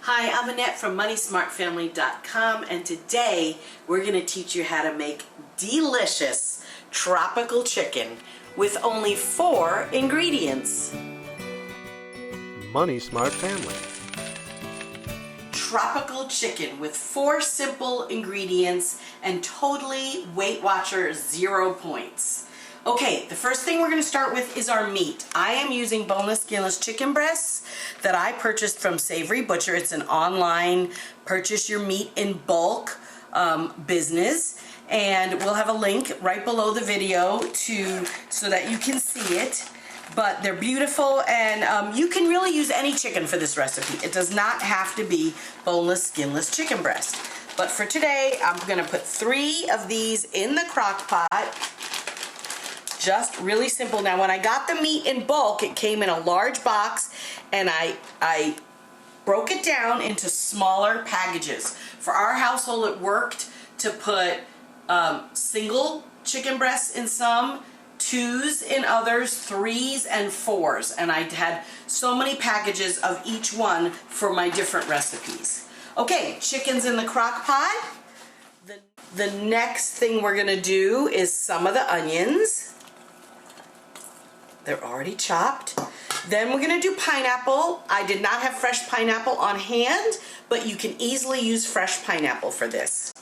Hi, I'm Annette from MoneySmartFamily.com, and today we're going to teach you how to make delicious tropical chicken with only 4 ingredients. Money Smart Family. Tropical chicken with 4 simple ingredients and totally Weight Watcher 0 points. Okay, the first thing we're going to start with is our meat. I am using boneless, skinless chicken breasts that I purchased from Savory Butcher. It's an online purchase your meat in bulk business, and we'll have a link right below the video so that you can see it. But they're beautiful, and you can really use any chicken for this recipe. It does not have to be boneless, skinless chicken breast. But for today, I'm going to put 3 of these in the crock pot. Just really simple. Now, when I got the meat in bulk, it came in a large box, and I broke it down into smaller packages. For our household, it worked to put single chicken breasts in some, 2s in others, 3s and 4s, and I had so many packages of each one for my different recipes. Okay, chicken's in the crock pot. The next thing we're gonna do is some of the onions. They're already chopped. Then we're gonna do pineapple. I did not have fresh pineapple on hand, but you can easily use fresh pineapple for this.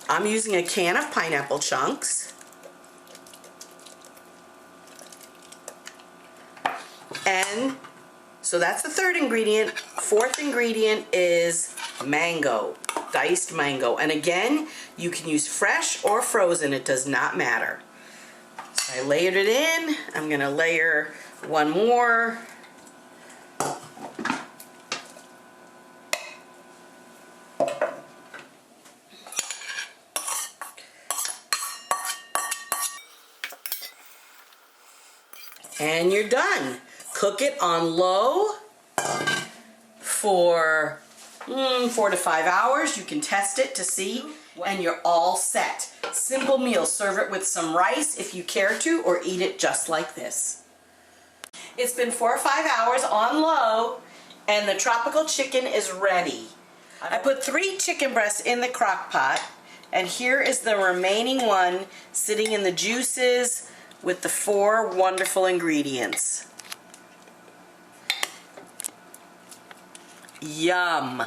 I'm using a can of pineapple chunks. And so that's the 3rd ingredient. 4th ingredient is mango, diced mango. And again, you can use fresh or frozen, it does not matter. So I layered it in. I'm gonna layer one more. And you're done. Cook it on low for 4 to 5 hours. You can test it to see, and you're all set. Simple meal. Serve it with some rice if you care to, or eat it just like this. It's been 4 or 5 hours on low, and the tropical chicken is ready. I put 3 chicken breasts in the crock pot, and here is the remaining one sitting in the juices with the 4 wonderful ingredients. Yum!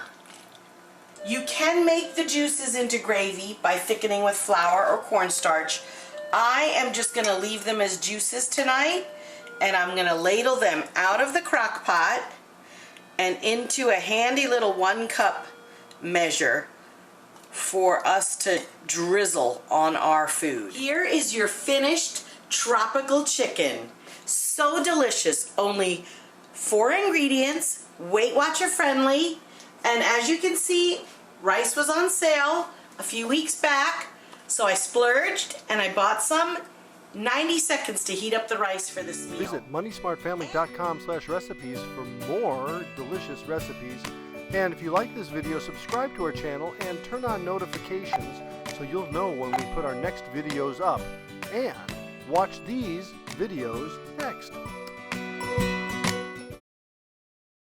You can make the juices into gravy by thickening with flour or cornstarch. I am just going to leave them as juices tonight, and I'm going to ladle them out of the crock pot and into a handy little 1-cup measure for us to drizzle on our food. Here is your finished tropical chicken. So delicious. Only 4 ingredients, Weight Watcher friendly, and as you can see, rice was on sale a few weeks back, so I splurged and I bought some. 90 seconds to heat up the rice for this meal. Visit moneysmartfamily.com/recipes for more delicious recipes. And if you like this video, subscribe to our channel and turn on notifications so you'll know when we put our next videos up. And watch these videos next.